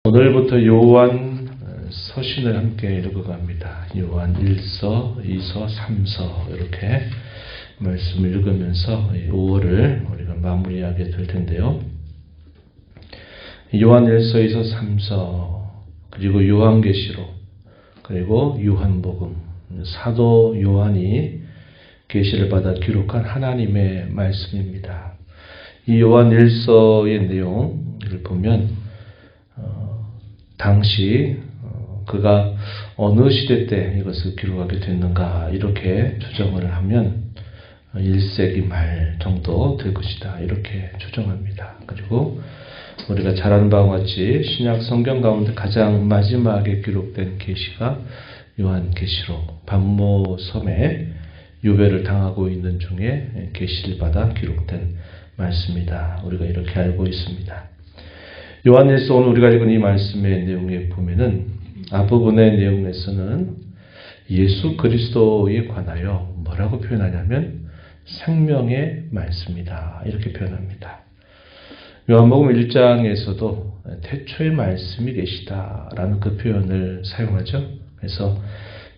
오늘부터 요한 서신을 함께 읽어갑니다. 요한 1서, 2서, 3서 이렇게 말씀을 읽으면서 5월을 우리가 마무리하게 될 텐데요. 요한 1서, 2서, 3서 그리고 요한계시록 그리고 요한복음 사도 요한이 계시를 받아 기록한 하나님의 말씀입니다. 이 요한 1서의 내용을 보면 당시 그가 어느 시대 때 이것을 기록하게 됐는가 이렇게 추정을 하면 1세기 말 정도 될 것이다 이렇게 추정합니다. 그리고 우리가 잘 아는 바와 같이 신약 성경 가운데 가장 마지막에 기록된 계시가 요한계시록 반모섬에 유배를 당하고 있는 중에 계시를 받아 기록된 말씀이다. 우리가 이렇게 알고 있습니다. 요한일서 오늘 우리가 읽은 이 말씀의 내용에 보면은 앞부분의 내용에서는 예수 그리스도에 관하여 뭐라고 표현하냐면 생명의 말씀이다 이렇게 표현합니다. 요한복음 1장에서도 태초의 말씀이 계시다라는 그 표현을 사용하죠. 그래서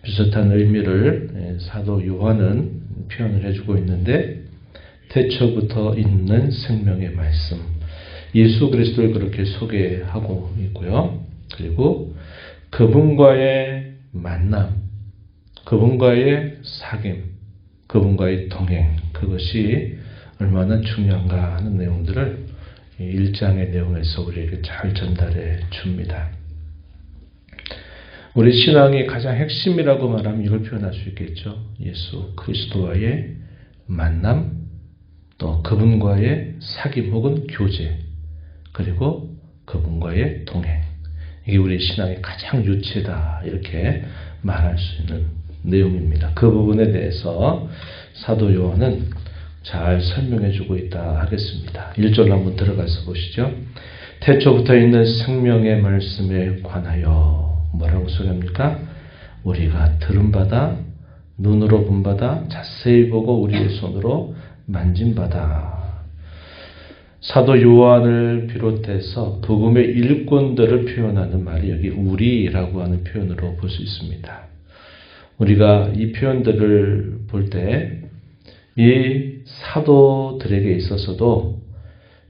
비슷한 의미를 사도 요한은 표현을 해주고 있는데 태초부터 있는 생명의 말씀 예수 그리스도를 그렇게 소개하고 있고요. 그리고 그분과의 만남, 그분과의 사귐, 그분과의 동행 그것이 얼마나 중요한가 하는 내용들을 1장의 내용에서 우리에게 잘 전달해 줍니다. 우리 신앙의 가장 핵심이라고 말하면 이걸 표현할 수 있겠죠. 예수 그리스도와의 만남, 또 그분과의 사귐 혹은 교제, 그리고 그분과의 동행. 이게 우리 신앙의 가장 유체다 이렇게 말할 수 있는 내용입니다. 그 부분에 대해서 사도 요한은 잘 설명해 주고 있다 하겠습니다. 1절로 한번 들어가서 보시죠. 태초부터 있는 생명의 말씀에 관하여 뭐라고 소개합니까? 우리가 들은 바다, 눈으로 본 바다, 자세히 보고 우리의 손으로 만진 바다. 사도 요한을 비롯해서 복음의 일꾼들을 표현하는 말이 여기 우리라고 하는 표현으로 볼 수 있습니다. 우리가 이 표현들을 볼 때 이 사도들에게 있어서도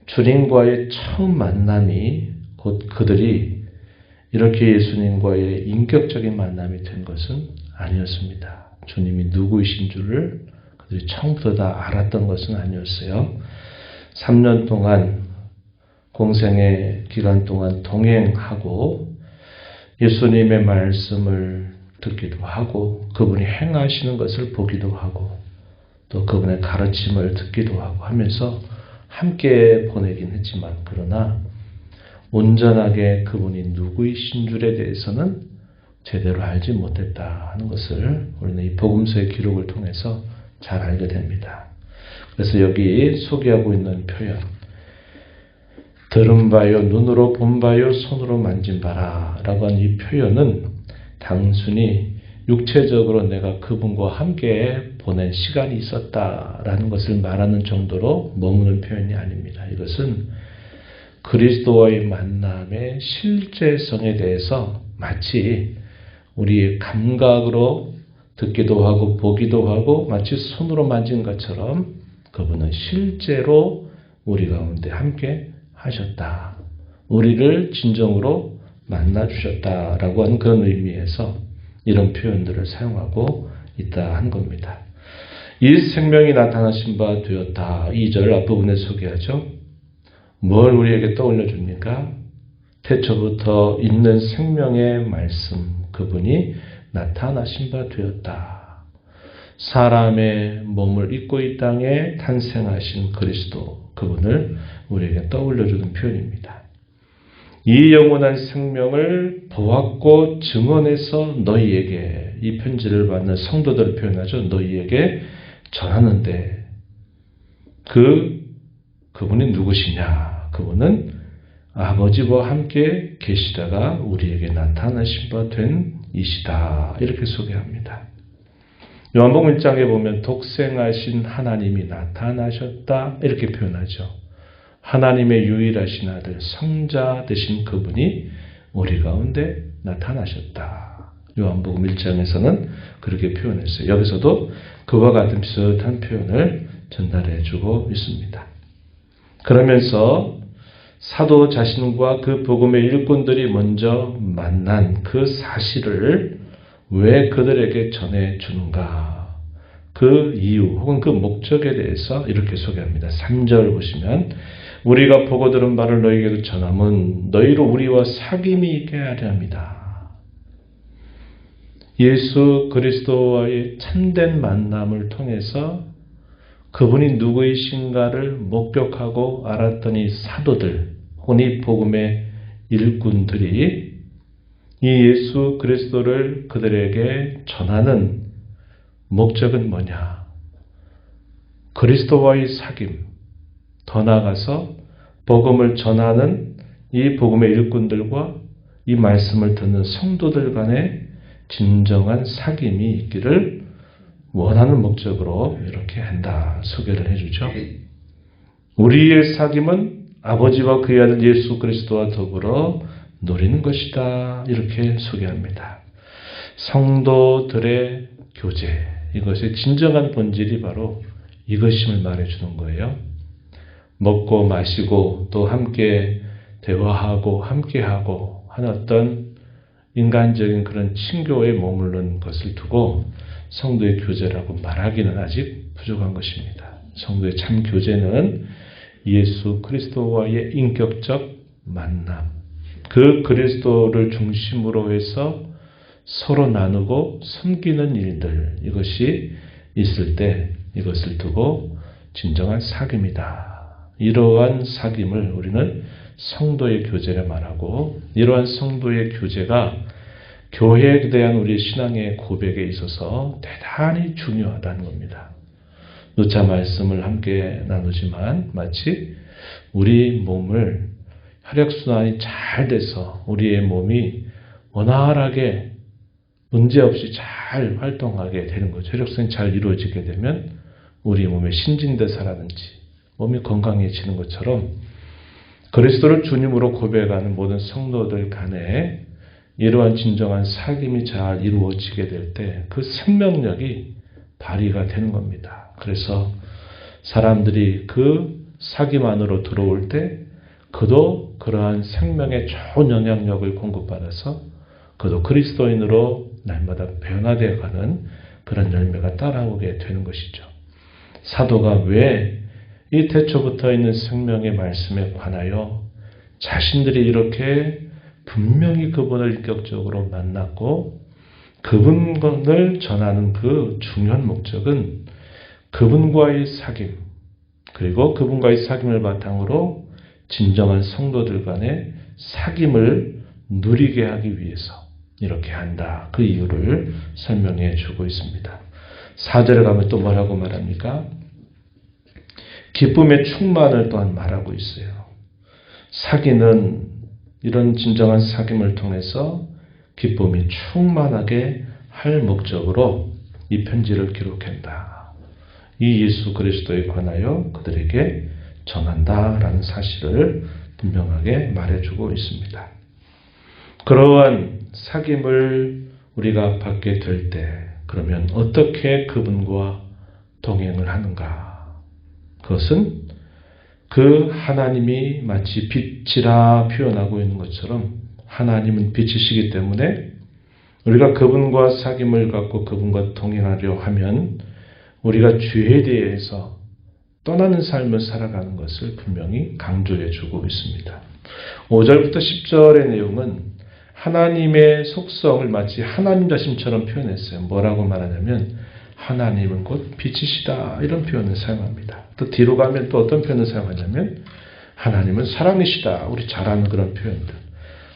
주님과의 처음 만남이 곧 그들이 이렇게 예수님과의 인격적인 만남이 된 것은 아니었습니다. 주님이 누구이신 줄을 그들이 처음부터 다 알았던 것은 아니었어요. 3년 동안 공생의 기간 동안 동행하고 예수님의 말씀을 듣기도 하고 그분이 행하시는 것을 보기도 하고 또 그분의 가르침을 듣기도 하고 하면서 함께 보내긴 했지만 그러나 온전하게 그분이 누구이신 줄에 대해서는 제대로 알지 못했다 하는 것을 우리는 이 복음서의 기록을 통해서 잘 알게 됩니다. 그래서 여기 소개하고 있는 표현 들은 바요, 눈으로 본 바요, 손으로 만진 바라 라고 하는 이 표현은 단순히 육체적으로 내가 그분과 함께 보낸 시간이 있었다라는 것을 말하는 정도로 머무는 표현이 아닙니다. 이것은 그리스도와의 만남의 실제성에 대해서 마치 우리의 감각으로 듣기도 하고 보기도 하고 마치 손으로 만진 것처럼 그분은 실제로 우리 가운데 함께 하셨다. 우리를 진정으로 만나주셨다라고 하는 그런 의미에서 이런 표현들을 사용하고 있다 한 겁니다. 이 생명이 나타나신 바 되었다. 2절 앞부분에 소개하죠. 뭘 우리에게 떠올려 줍니까? 태초부터 있는 생명의 말씀 그분이 나타나신 바 되었다. 사람의 몸을 입고 이 땅에 탄생하신 그리스도 그분을 우리에게 떠올려 주는 표현입니다. 이 영원한 생명을 보았고 증언해서 너희에게 이 편지를 받는 성도들을 표현하죠. 너희에게 전하는데 그분이 누구시냐? 그분은 아버지와 함께 계시다가 우리에게 나타나신 바 된 이시다. 이렇게 소개합니다. 요한복음 1장에 보면 독생하신 하나님이 나타나셨다. 이렇게 표현하죠. 하나님의 유일하신 아들 성자 되신 그분이 우리 가운데 나타나셨다. 요한복음 1장에서는 그렇게 표현했어요. 여기서도 그와 같은 비슷한 표현을 전달해 주고 있습니다. 그러면서 사도 자신과 그 복음의 일꾼들이 먼저 만난 그 사실을 왜 그들에게 전해 주는가? 그 이유 혹은 그 목적에 대해서 이렇게 소개합니다. 3절 보시면 우리가 보고 들은 바를 너희에게도 전함은 너희로 우리와 사귐이 있게 하려 합니다. 예수 그리스도와의 참된 만남을 통해서 그분이 누구이신가를 목격하고 알았더니 사도들 혹은 이 복음의 일꾼들이 이 예수 그리스도를 그들에게 전하는 목적은 뭐냐? 그리스도와의 사귐, 더 나아가서 복음을 전하는 이 복음의 일꾼들과 이 말씀을 듣는 성도들 간의 진정한 사귐이 있기를 원하는 목적으로 이렇게 한다 소개를 해주죠. 우리의 사귐은 아버지와 그의 아들 예수 그리스도와 더불어 누리는 것이다 이렇게 소개합니다. 성도들의 교제, 이것의 진정한 본질이 바로 이것임을 말해주는 거예요. 먹고 마시고 또 함께 대화하고 함께하고 하는 어떤 인간적인 그런 친교에 머무르는 것을 두고 성도의 교제라고 말하기는 아직 부족한 것입니다. 성도의 참 교제는 예수 그리스도와의 인격적 만남, 그 그리스도를 중심으로 해서 서로 나누고 섬기는 일들, 이것이 있을 때 이것을 두고 진정한 사귐이다. 이러한 사귐을 우리는 성도의 교제라 말하고, 이러한 성도의 교제가 교회에 대한 우리 신앙의 고백에 있어서 대단히 중요하다는 겁니다. 누차 말씀을 함께 나누지만 마치 우리 몸을 혈액순환이 잘 돼서 우리의 몸이 원활하게 문제없이 잘 활동하게 되는 거죠. 혈액순환이 잘 이루어지게 되면 우리 몸의 신진대사라든지 몸이 건강해지는 것처럼 그리스도를 주님으로 고백하는 모든 성도들 간에 이러한 진정한 사귐이 잘 이루어지게 될 때 그 생명력이 발휘가 되는 겁니다. 그래서 사람들이 그 사귐 안으로 들어올 때 그도 그러한 생명의 좋은 영향력을 공급받아서 그도 그리스도인으로 날마다 변화되어 가는 그런 열매가 따라오게 되는 것이죠. 사도가 왜 이 태초부터 있는 생명의 말씀에 관하여 자신들이 이렇게 분명히 그분을 인격적으로 만났고 그분을 전하는 그 중요한 목적은 그분과의 사귐, 그리고 그분과의 사귐을 바탕으로 진정한 성도들 간의 사귐을 누리게 하기 위해서 이렇게 한다. 그 이유를 설명해 주고 있습니다. 4절에 가면 또 뭐라고 말합니까? 기쁨의 충만을 또한 말하고 있어요. 사귐은 이런 진정한 사귐을 통해서 기쁨이 충만하게 할 목적으로 이 편지를 기록한다. 이 예수 그리스도에 관하여 그들에게 전한다라는 사실을 분명하게 말해주고 있습니다. 그러한 사귐을 우리가 받게 될 때 그러면 어떻게 그분과 동행을 하는가? 그것은 그 하나님이 마치 빛이라 표현하고 있는 것처럼 하나님은 빛이시기 때문에 우리가 그분과 사귐을 갖고 그분과 동행하려 하면 우리가 죄에 대해서 떠나는 삶을 살아가는 것을 분명히 강조해 주고 있습니다. 5절부터 10절의 내용은 하나님의 속성을 마치 하나님 자신처럼 표현했어요. 뭐라고 말하냐면 하나님은 곧 빛이시다 이런 표현을 사용합니다. 또 뒤로 가면 또 어떤 표현을 사용하냐면 하나님은 사랑이시다. 우리 잘 아는 그런 표현들.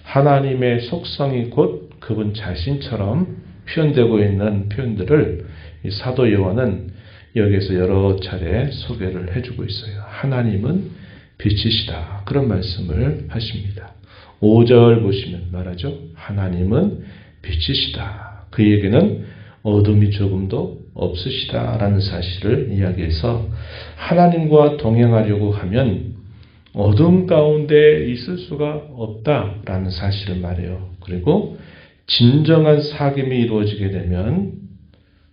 하나님의 속성이 곧 그분 자신처럼 표현되고 있는 표현들을 이 사도 요한은 여기에서 여러 차례 소개를 해주고 있어요. 하나님은 빛이시다. 그런 말씀을 하십니다. 5절 보시면 말하죠. 하나님은 빛이시다. 그에게는 어둠이 조금도 없으시다라는 사실을 이야기해서 하나님과 동행하려고 하면 어둠 가운데 있을 수가 없다라는 사실을 말해요. 그리고 진정한 사귐이 이루어지게 되면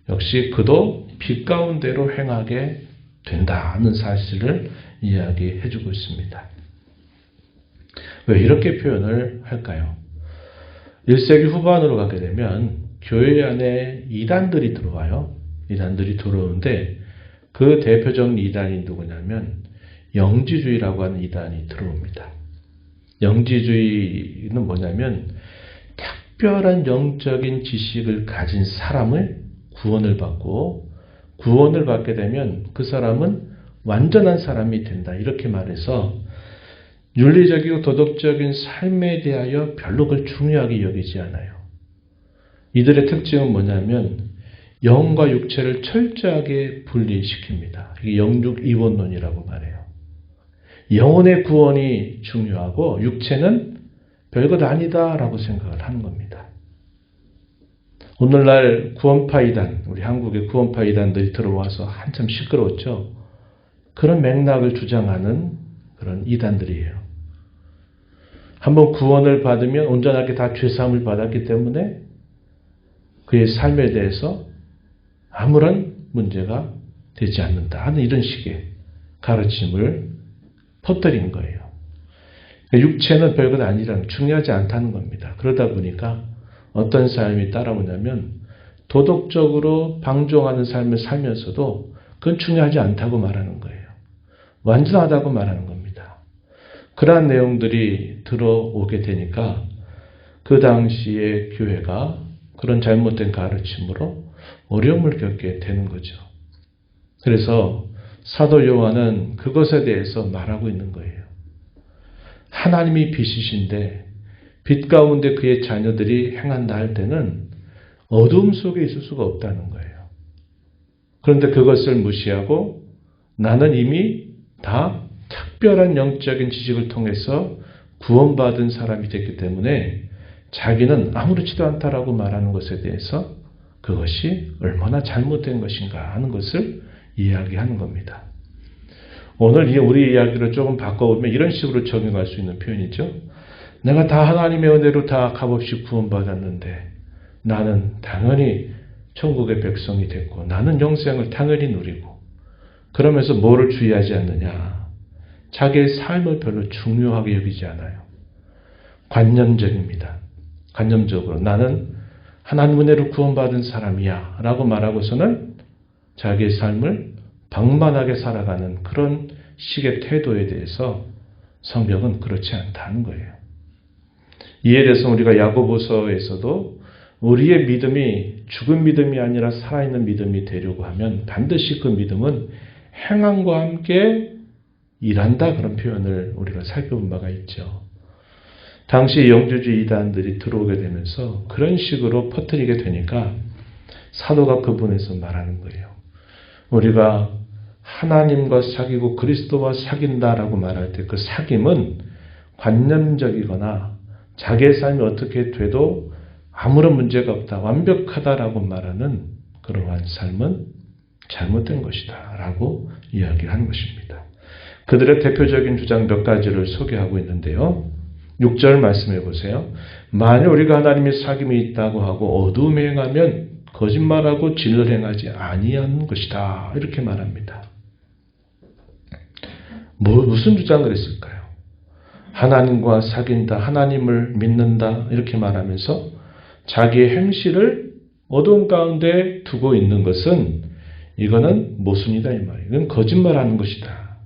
역시 그도 빛 가운데로 행하게 된다는 사실을 이야기해 주고 있습니다. 왜 이렇게 표현을 할까요? 1세기 후반으로 가게 되면 교회 안에 이단들이 들어와요. 이단들이 들어오는데 그 대표적 이단이 누구냐면 영지주의라고 하는 이단이 들어옵니다. 영지주의는 뭐냐면 특별한 영적인 지식을 가진 사람을 구원을 받고 구원을 받게 되면 그 사람은 완전한 사람이 된다. 이렇게 말해서 윤리적이고 도덕적인 삶에 대하여 별로 그걸 중요하게 여기지 않아요. 이들의 특징은 뭐냐면 영과 육체를 철저하게 분리시킵니다. 이게 영육 이원론이라고 말해요. 영혼의 구원이 중요하고 육체는 별것 아니다라고 생각을 하는 겁니다. 오늘날 구원파 이단, 우리 한국의 구원파 이단들이 들어와서 한참 시끄러웠죠. 그런 맥락을 주장하는 그런 이단들이에요. 한번 구원을 받으면 온전하게 다 죄사함을 받았기 때문에 그의 삶에 대해서 아무런 문제가 되지 않는다 하는 이런 식의 가르침을 퍼뜨린 거예요. 육체는 별것 아니라는, 중요하지 않다는 겁니다. 그러다 보니까 어떤 삶이 따라오냐면 도덕적으로 방종하는 삶을 살면서도 그건 중요하지 않다고 말하는 거예요. 완전하다고 말하는 겁니다. 그러한 내용들이 들어오게 되니까 그 당시에 교회가 그런 잘못된 가르침으로 어려움을 겪게 되는 거죠. 그래서 사도 요한은 그것에 대해서 말하고 있는 거예요. 하나님이 빛이신데 빛 가운데 그의 자녀들이 행한다 할 때는 어둠 속에 있을 수가 없다는 거예요. 그런데 그것을 무시하고 나는 이미 다 특별한 영적인 지식을 통해서 구원받은 사람이 됐기 때문에 자기는 아무렇지도 않다라고 말하는 것에 대해서 그것이 얼마나 잘못된 것인가 하는 것을 이야기하는 겁니다. 오늘 우리 이야기를 조금 바꿔보면 이런 식으로 적용할 수 있는 표현이죠. 내가 다 하나님의 은혜로 다 값없이 구원받았는데 나는 당연히 천국의 백성이 됐고 나는 영생을 당연히 누리고 그러면서 뭐를 주의하지 않느냐. 자기의 삶을 별로 중요하게 여기지 않아요. 관념적입니다. 관념적으로 나는 하나님 은혜로 구원받은 사람이야 라고 말하고서는 자기의 삶을 방만하게 살아가는 그런 식의 태도에 대해서 성경은 그렇지 않다는 거예요. 이에 대해서 우리가 야고보서에서도 우리의 믿음이 죽은 믿음이 아니라 살아있는 믿음이 되려고 하면 반드시 그 믿음은 행함과 함께 일한다 그런 표현을 우리가 살펴본 바가 있죠. 당시 영주주의 이단들이 들어오게 되면서 그런 식으로 퍼뜨리게 되니까 사도가 그 부분에서 말하는 거예요. 우리가 하나님과 사귀고 그리스도와 사귄다라고 말할 때 그 사귐은 관념적이거나 자기의 삶이 어떻게 돼도 아무런 문제가 없다, 완벽하다라고 말하는 그러한 삶은 잘못된 것이다 라고 이야기하는 것입니다. 그들의 대표적인 주장 몇 가지를 소개하고 있는데요. 6절 말씀해 보세요. 만일 우리가 하나님의 사귐이 있다고 하고 어두움에 행하면 거짓말하고 진리를 행하지 아니하는 것이다. 이렇게 말합니다. 무슨 주장을 했을까요? 하나님과 사귄다, 하나님을 믿는다 이렇게 말하면서 자기의 행실을 어두움 가운데 두고 있는 것은 이거는 모순이다 이 말이에요. 이건 거짓말하는 것이다.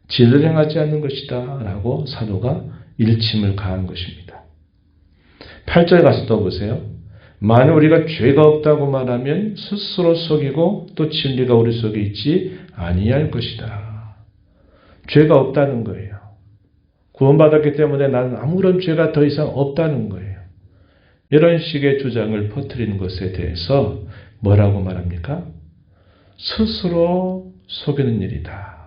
진리를 행하지 않는 것이다 라고 사도가 일침을 가한 것입니다. 8절 가서 또 보세요. 만일 우리가 죄가 없다고 말하면 스스로 속이고 또 진리가 우리 속에 있지 아니할 것이다. 죄가 없다는 거예요. 구원받았기 때문에 나는 아무런 죄가 더 이상 없다는 거예요. 이런 식의 주장을 퍼뜨리는 것에 대해서 뭐라고 말합니까? 스스로 속이는 일이다.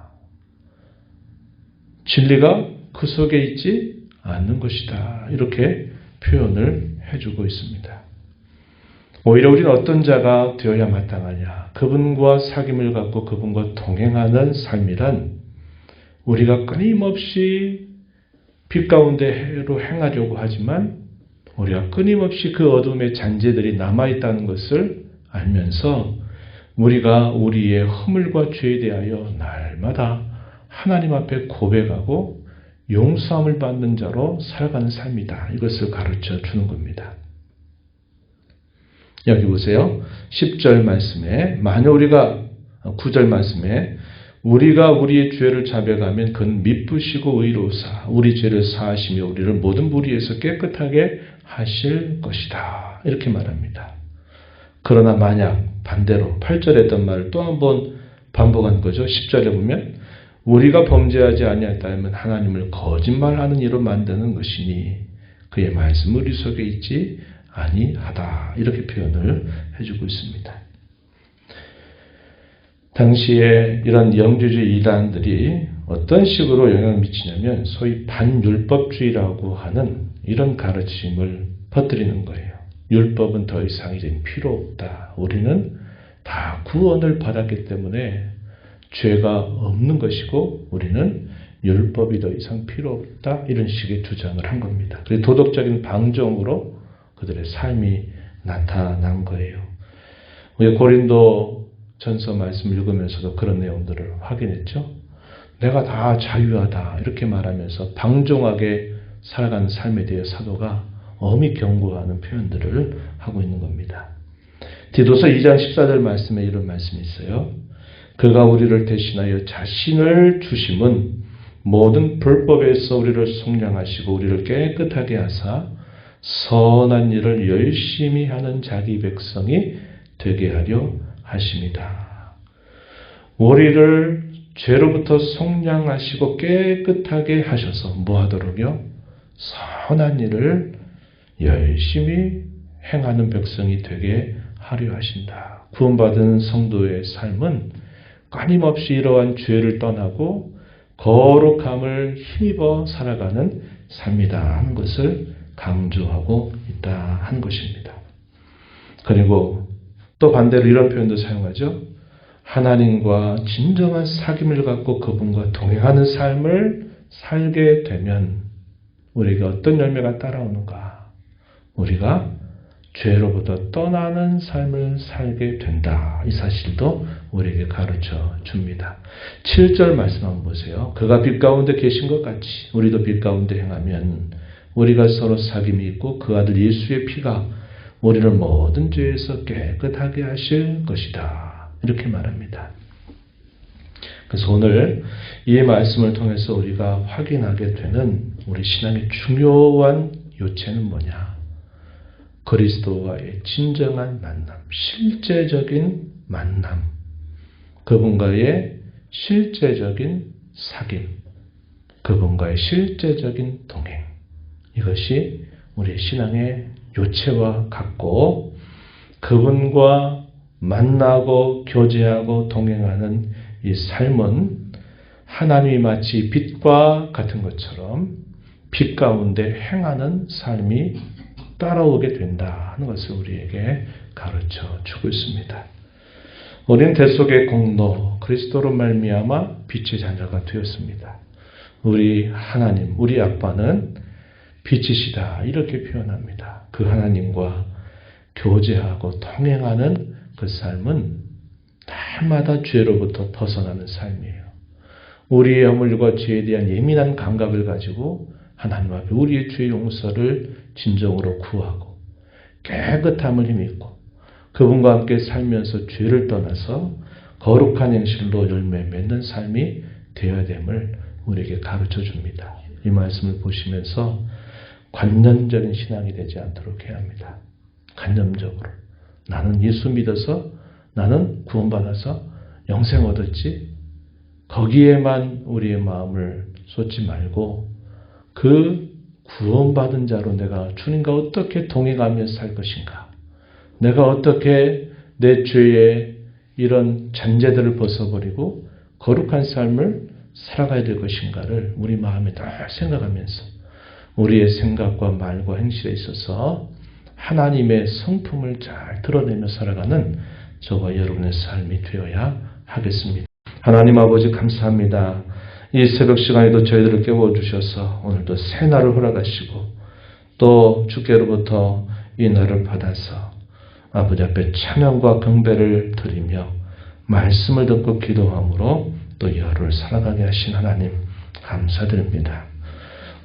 진리가 그 속에 있지 않는 것이다. 이렇게 표현을 해주고 있습니다. 오히려 우리는 어떤 자가 되어야 마땅하냐. 그분과 사귐을 갖고 그분과 동행하는 삶이란 우리가 끊임없이 빛 가운데로 행하려고 하지만 우리가 끊임없이 그 어둠의 잔재들이 남아있다는 것을 알면서 우리가 우리의 허물과 죄에 대하여 날마다 하나님 앞에 고백하고 용서함을 받는 자로 살아가는 삶이다. 이것을 가르쳐 주는 겁니다. 여기 보세요. 10절 말씀에 만약 우리가 9절 말씀에 우리가 우리의 죄를 자백하면 그는 미쁘시고 의로우사 우리 죄를 사하시며 우리를 모든 불의에서 깨끗하게 하실 것이다. 이렇게 말합니다. 그러나 만약 반대로 8절에 했던 말을 또 한번 반복한 거죠. 10절에 보면 우리가 범죄하지 아니하다면 하나님을 거짓말하는 이로 만드는 것이니 그의 말씀 우리 속에 있지 아니하다. 이렇게 표현을 해주고 있습니다. 당시에 이런 영주주의 이단들이 어떤 식으로 영향을 미치냐면 소위 반율법주의라고 하는 이런 가르침을 퍼뜨리는 거예요. 율법은 더 이상 이제 필요 없다. 우리는 다 구원을 받았기 때문에 죄가 없는 것이고 우리는 율법이 더 이상 필요 없다. 이런 식의 주장을 한 겁니다. 그래서 도덕적인 방종으로 그들의 삶이 나타난 거예요. 우리 고린도 전서 말씀 읽으면서도 그런 내용들을 확인했죠. 내가 다 자유하다 이렇게 말하면서 방종하게 살아가는 삶에 대해 사도가 엄히 경고하는 표현들을 하고 있는 겁니다. 디도서 2장 14절 말씀에 이런 말씀이 있어요. 그가 우리를 대신하여 자신을 주심은 모든 불법에서 우리를 속량하시고 우리를 깨끗하게 하사 선한 일을 열심히 하는 자기 백성이 되게 하려 하십니다. 우리를 죄로부터 속량하시고 깨끗하게 하셔서 뭐 하도록요? 선한 일을 열심히 행하는 백성이 되게 하려 하신다. 구원받은 성도의 삶은 끊임없이 이러한 죄를 떠나고 거룩함을 힘입어 살아가는 삶이다 하는 것을 강조하고 있다 하는 것입니다. 그리고 또 반대로 이런 표현도 사용하죠. 하나님과 진정한 사귐을 갖고 그분과 동행하는 삶을 살게 되면 우리에게 어떤 열매가 따라오는가? 우리가 죄로부터 떠나는 삶을 살게 된다. 이 사실도 우리에게 가르쳐 줍니다. 7절 말씀 한번 보세요. 그가 빛 가운데 계신 것 같이 우리도 빛 가운데 행하면 우리가 서로 사귐이 있고 그 아들 예수의 피가 우리를 모든 죄에서 깨끗하게 하실 것이다. 이렇게 말합니다. 그래서 오늘 이 말씀을 통해서 우리가 확인하게 되는 우리 신앙의 중요한 요체는 뭐냐? 그리스도와의 진정한 만남, 실제적인 만남, 그분과의 실제적인 사귐, 그분과의 실제적인 동행. 이것이 우리의 신앙의 요체와 같고 그분과 만나고 교제하고 동행하는 이 삶은 하나님이 마치 빛과 같은 것처럼 빛 가운데 행하는 삶이 따라오게 된다 하는 것을 우리에게 가르쳐 주고 있습니다. 우리는 대속의 공로 그리스도로 말미암아 빛의 자녀가 되었습니다. 우리 하나님, 우리 아빠는 빛이시다 이렇게 표현합니다. 그 하나님과 교제하고 동행하는 그 삶은 날마다 죄로부터 벗어나는 삶이에요. 우리의 허물과 죄에 대한 예민한 감각을 가지고 하나님 앞에 우리의 죄 용서를 진정으로 구하고 깨끗함을 힘입고 그분과 함께 살면서 죄를 떠나서 거룩한 행실로 열매 맺는 삶이 되어야 됨을 우리에게 가르쳐 줍니다. 이 말씀을 보시면서 관념적인 신앙이 되지 않도록 해야 합니다. 관념적으로 나는 예수 믿어서 나는 구원받아서 영생 얻었지 거기에만 우리의 마음을 쏟지 말고 그 구원받은 자로 내가 주님과 어떻게 동행하며 살 것인가? 내가 어떻게 내 죄의 이런 잔재들을 벗어버리고 거룩한 삶을 살아가야 될 것인가를 우리 마음에 늘 생각하면서 우리의 생각과 말과 행실에 있어서 하나님의 성품을 잘 드러내며 살아가는 저와 여러분의 삶이 되어야 하겠습니다. 하나님 아버지 감사합니다. 이 새벽 시간에도 저희들을 깨워주셔서 오늘도 새 날을 허락하시고 또 주께로부터 이 날을 받아서 아버지 앞에 찬양과 경배를 드리며 말씀을 듣고 기도함으로 또 이 하루를 살아가게 하신 하나님 감사드립니다.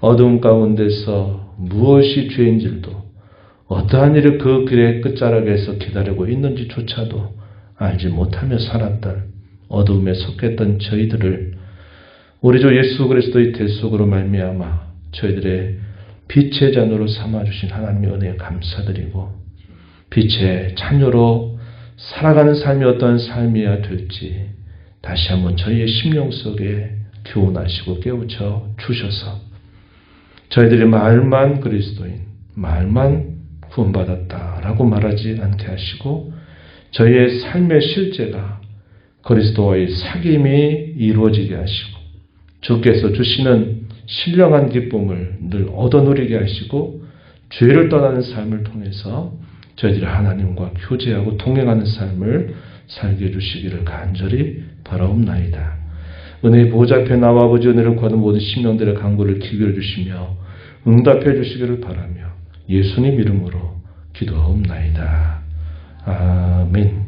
어두움 가운데서 무엇이 죄인지도 어떠한 일이 그 길의 끝자락에서 기다리고 있는지조차도 알지 못하며 살았던 어두움에 속했던 저희들을 우리 주 예수 그리스도의 대속으로 말미암아 저희들의 빛의 자녀로 삼아주신 하나님의 은혜에 감사드리고 빛의 자녀로 살아가는 삶이 어떤 삶이어야 될지 다시 한번 저희의 심령 속에 교훈하시고 깨우쳐 주셔서 저희들이 말만 그리스도인, 말만 구원받았다라고 말하지 않게 하시고 저희의 삶의 실제가 그리스도와의 사귐이 이루어지게 하시고 주께서 주시는 신령한 기쁨을 늘 얻어 누리게 하시고 죄를 떠나는 삶을 통해서 저희들이 하나님과 교제하고 동행하는 삶을 살게 해주시기를 간절히 바라옵나이다. 은혜의 보좌 앞에 나와 아버지 은혜를 구하는 모든 심령들의 간구를 기울여 주시며 응답해 주시기를 바라며 예수님 이름으로 기도하옵나이다. 아멘.